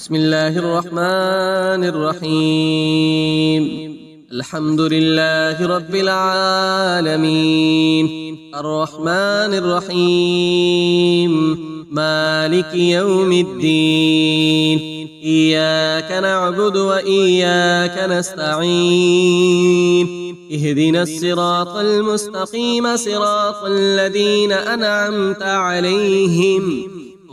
بسم الله الرحمن الرحيم. الحمد لله رب العالمين، الرحمن الرحيم، مالك يوم الدين. إياك نعبد وإياك نستعين، اهدنا الصراط المستقيم، صراط الذين أنعمت عليهم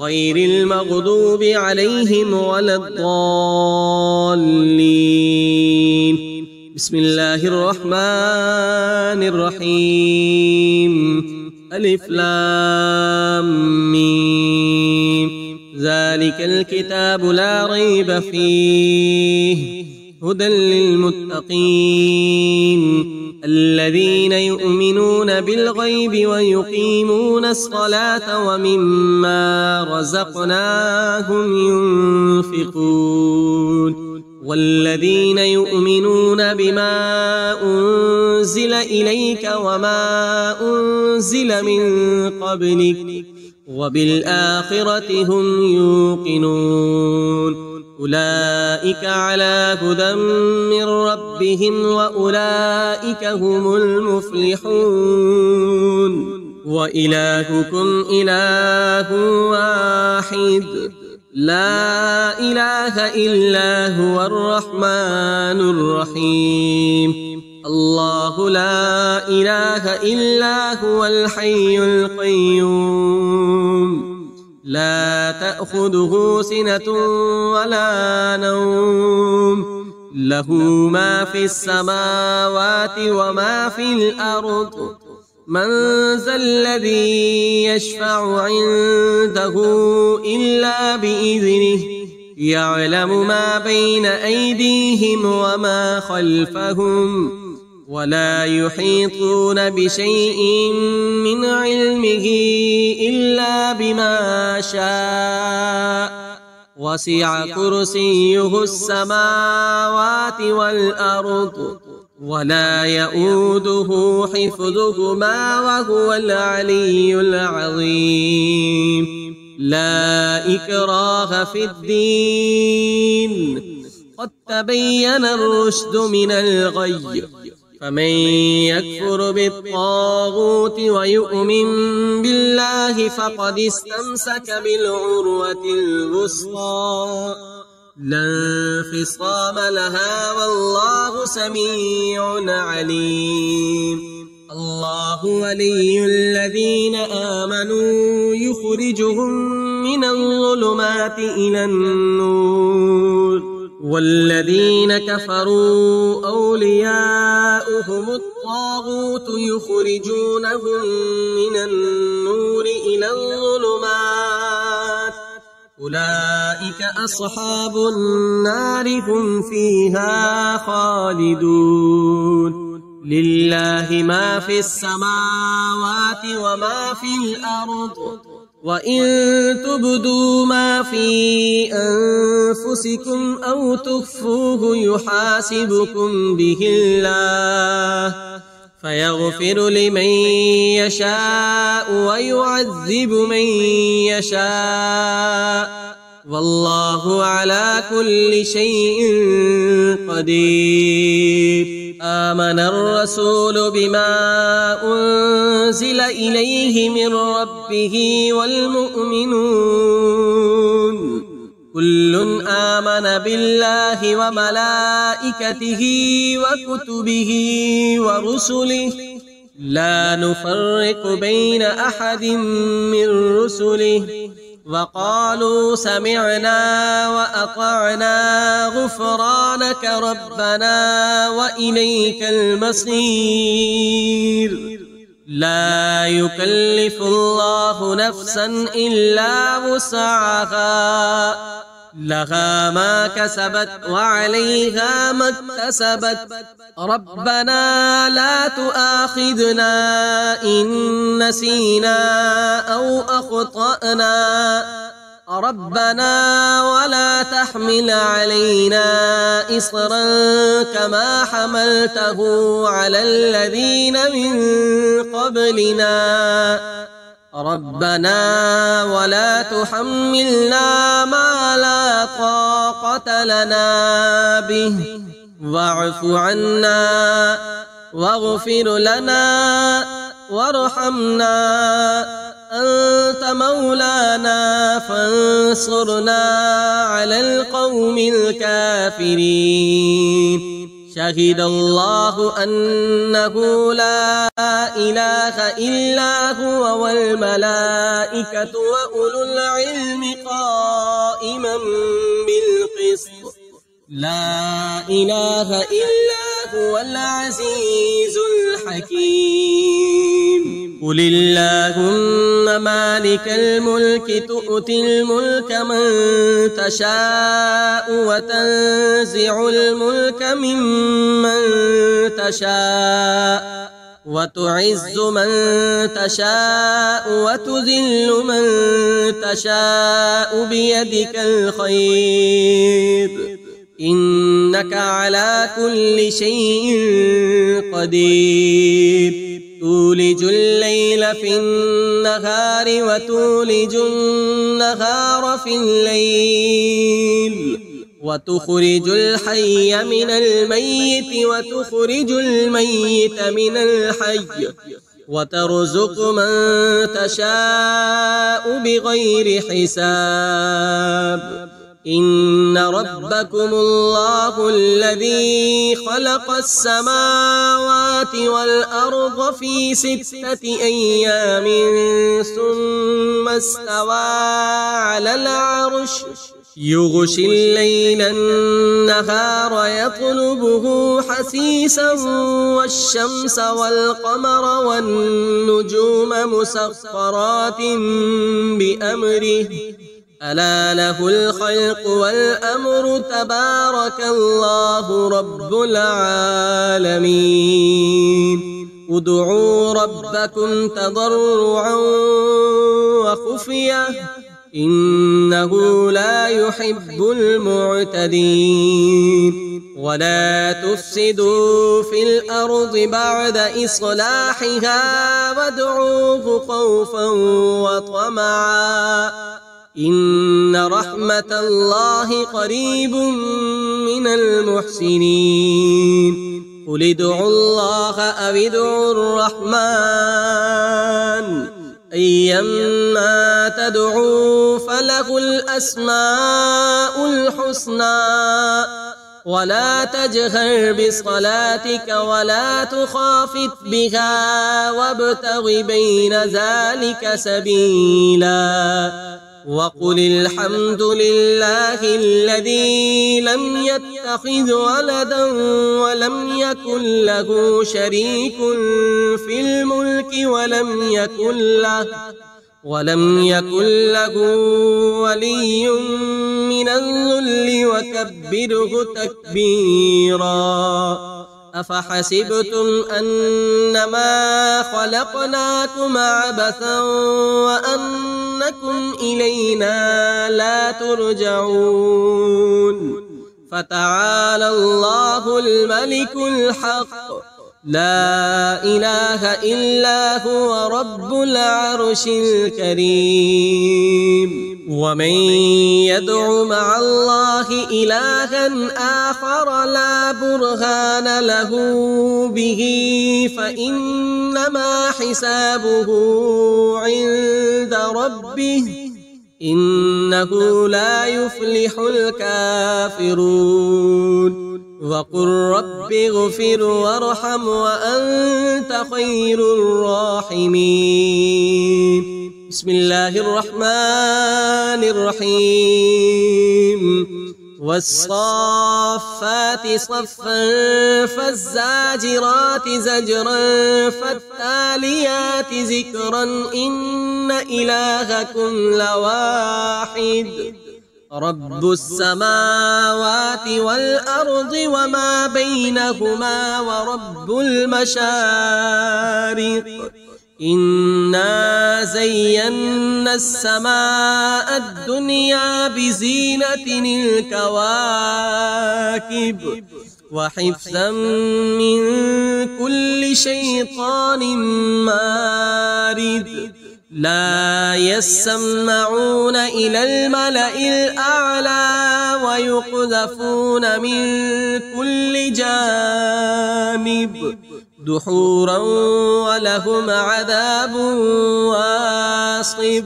غير المغضوب عليهم ولا الضالين. بسم الله الرحمن الرحيم. ألف لام ميم. ذلك الكتاب لا ريب فيه، هدى للمتقين الذين يؤمنون بالغيب ويقيمون الصلاة ومما رزقناهم ينفقون، والذين يؤمنون بما أنزل إليك وما أنزل من قبلك وبالآخرة هم يوقنون. أولئك على هدى من ربهم وأولئك هم المفلحون. وإلهكم إله واحد، لا إله إلا هو الرحمن الرحيم. الله لا إله إلا هو الحي القيوم، لا تأخذه سنة ولا نوم، له ما في السماوات وما في الأرض. من ذا الذي يشفع عنده إلا بإذنه، يعلم ما بين أيديهم وما خلفهم، ولا يحيطون بشيء من علمه إلا بما شاء. وسع كرسيه السماوات والأرض، ولا يؤوده حفظهما وهو العلي العظيم. لا إكراه في الدين، قد تبين الرشد من الغي. فمن يكفر بالطاغوت ويؤمن بالله فقد استمسك بالعروة الوثقى، لا انفصام لها، والله سميع عليم. الله ولي الذين آمنوا يخرجهم من الظلمات إلى النور، والذين كفروا أولياؤهم الطاغوت يخرجونهم من النور إلى الظلمات. أولئك أصحاب النار، هم فيها خالدون. لله ما في السماوات وما في الأرض، وإن تبدوا ما في أنفسكم أو تخفوه يحاسبكم به الله، فيغفر لمن يشاء ويعذب من يشاء، والله على كل شيء قدير. آمن الرسول بما أنزل إليه من ربه والمؤمنون كل آمن بالله وملائكته وكتبه ورسله، لا نفرق بين أحد من رسله، وقالوا سمعنا وأطعنا غفرانك ربنا وإليك المصير. لا يكلف الله نفسا إلا وسعها، لها ما كسبت وعليها ما اكتسبت. ربنا لا تؤاخذنا إن نسينا أو أخطأنا، ربنا ولا تحمل علينا إصرا كما حملته على الذين من قبلنا، ربنا ولا تحملنا ما لا طاقة طاقة لنا به واعف عنا واغفر لنا وارحمنا أنت مولانا فانصرنا على القوم الكافرين. شهد الله أنه لا إله إلا هو والملائكة وأولو العلم قائما بالقسط لا إله إلا هو العزيز الحكيم. قل اللهم مالك الملك تؤتي الملك من تشاء وتنزع الملك ممن تشاء وتعز من تشاء وتذل من تشاء بيدك الخير إنك على كل شيء قدير. تولج الليل في النهار وتولج النهار في الليل وتخرج الحي من الميت وتخرج الميت من الحي وترزق من تشاء بغير حساب. إن ربكم الله الذي خلق السماوات والأرض في 6 أيام ثم استوى على العرش يغشي الليل النهار يطلبه حثيثا والشمس والقمر والنجوم مسخرات بأمره ألا له الخلق والأمر تبارك الله رب العالمين. ادعوا ربكم تضرعا وخفية إنه لا يحب المعتدين. ولا تفسدوا في الأرض بعد إصلاحها وادعوه خوفا وطمعا إن رحمة الله قريب من المحسنين. قل ادعوا الله أو ادعوا الرحمن أيما تدعوا فله الأسماء الحسنى ولا تجهر بصلاتك ولا تخافت بها وابتغ بين ذلك سبيلا. وقل الحمد لله الذي لم يتخذ ولدا ولم يكن له شريك في الملك ولم يكن له ولي من الذل وكبره تكبيرا. أفحسبتم أنما خلقناكم عبثا وأنكم إلينا لا ترجعون. فتعالى الله الملك الحق لا إله إلا هو رب العرش الكريم. ومن يدع مع الله إلها آخر لا برهان له به فإنما حسابه عند ربه إنه لا يفلح الكافرون. وقل رب اغفر وارحم وأنت خير الراحمين. بسم الله الرحمن الرحيم. والصافات صفا فالزاجرات زجرا فالتاليات ذكرا إن إلهكم لواحد رب السماوات والأرض وما بينهما ورب المشارق. إنا زينا السماء الدنيا بزينة الكواكب وحفظا من كل شيطان مارد. لا يسمعون إلى الملأ الأعلى يقذفون من كل جانب دحورا ولهم عذاب واصب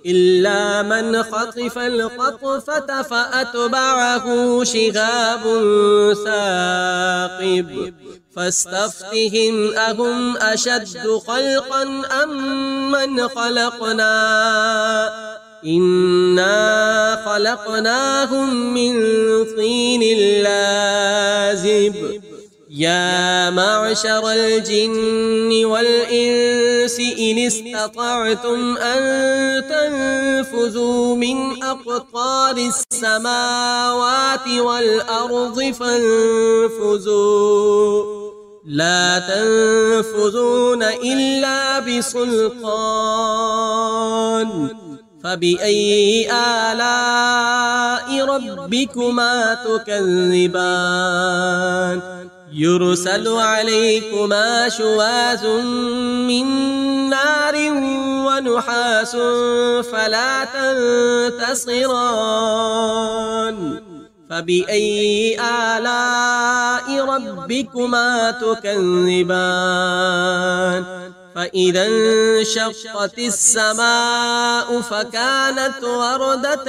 إلا من خطف الخطفة فأتبعه شهاب ثاقب فاستفتهم أهم أشد خلقا أم من خلقنا إنا خلقناهم من طين لازب يا معشر الجن والإنس إن استطعتم أن تنفذوا من أقطار السماوات والأرض فانفذوا لا تنفذون إلا بسلطان فبأي آلاء ربكما تكذبان يرسل عليكما شواظ من نار ونحاس فلا تنتصران فبأي آلاء ربكما تكذبان فإذا انشقت السماء فكانت وردة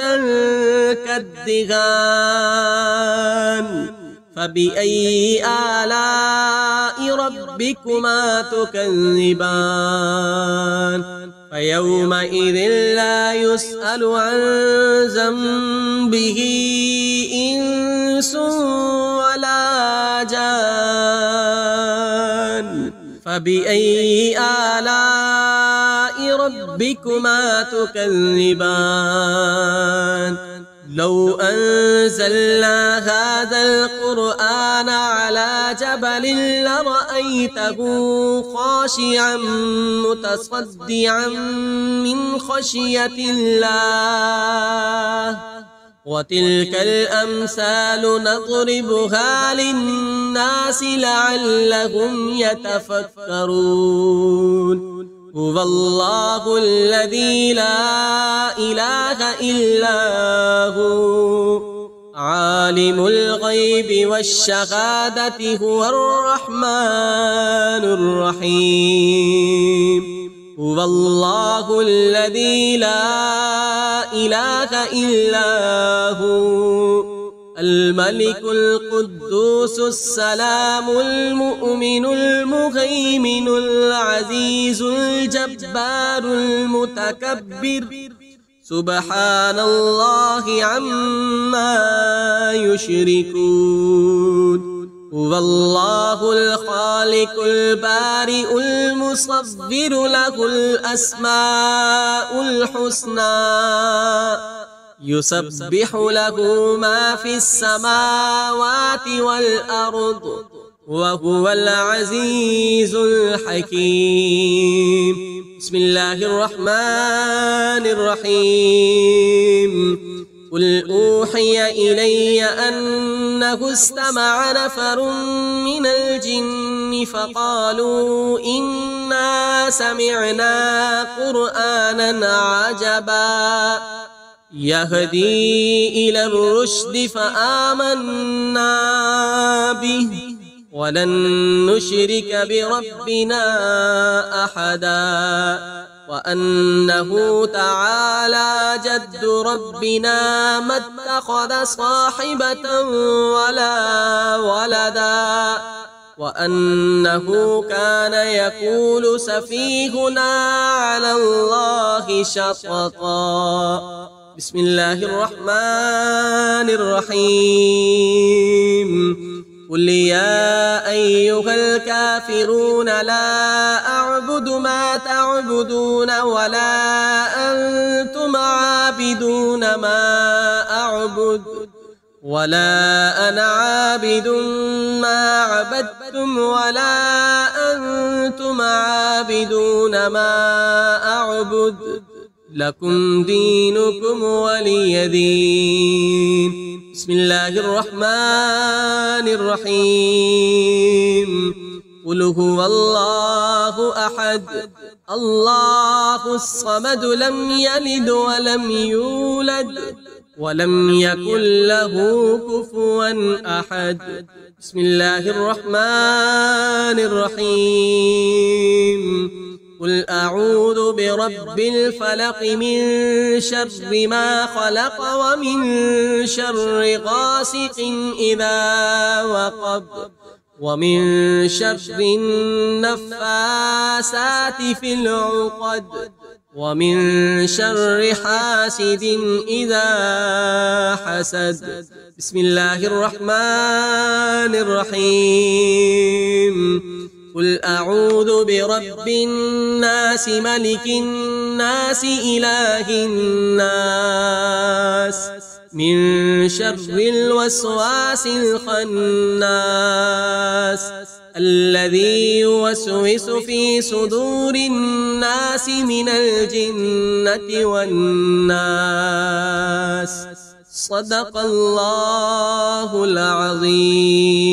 كالدهان فبأي آلاء ربكما تكذبان فيومئذ لا يسأل عن ذنبه إنس ولا جان فبأي آلاء ربكما تكذبان لو أنزلنا هذا القرآن على جبل لرأيته خاشعا متصدعا من خشية الله وتلك الأمثال نضربها للناس لعلهم يتفكرون هو الله الذي لا إله إلا هو عالم الغيب والشهادة هو الرحمن الرحيم هو الله الذي لا إله إلا هو الملك القدوس السلام المؤمن المهيمن العزيز الجبار المتكبر سبحان الله عما يشركون هو الله الخالق البارئ المصور له الأسماء الحسنى يسبح له ما في السماوات والأرض وهو العزيز الحكيم بسم الله الرحمن الرحيم قل أوحي إلي أنه استمع نفر من الجن فقالوا إنا سمعنا قرآنا عجبا يهدي إلى الرشد فآمنا به ولن نشرك بربنا أحدا وأنه تعالى جد ربنا ما اتخذ صاحبة ولا ولدا وأنه كان يقول سفيهنا على الله شططا بسم الله الرحمن الرحيم قل يا أيها الكافرون لا أعبد ما تعبدون ولا أنتم عابدون ما أعبد ولا أنا عابد ما عبدتم ولا أنتم عابدون ما أعبد لكم دينكم ولي دين بسم الله الرحمن الرحيم قل هو الله أحد الله الصمد لم يلد ولم يولد ولم يكن له كفوا أحد. بسم الله الرحمن الرحيم. قل أعوذ برب الفلق من شر ما خلق ومن شر غاسق إذا وقب ومن شر النفاسات في العقد ومن شر حاسد إذا حسد. بسم الله الرحمن الرحيم. قل أعوذ برب الناس ملك الناس إله الناس من شر الوسواس الخناس الذي يوسوس في صدور الناس من الجنة والناس. صدق الله العظيم.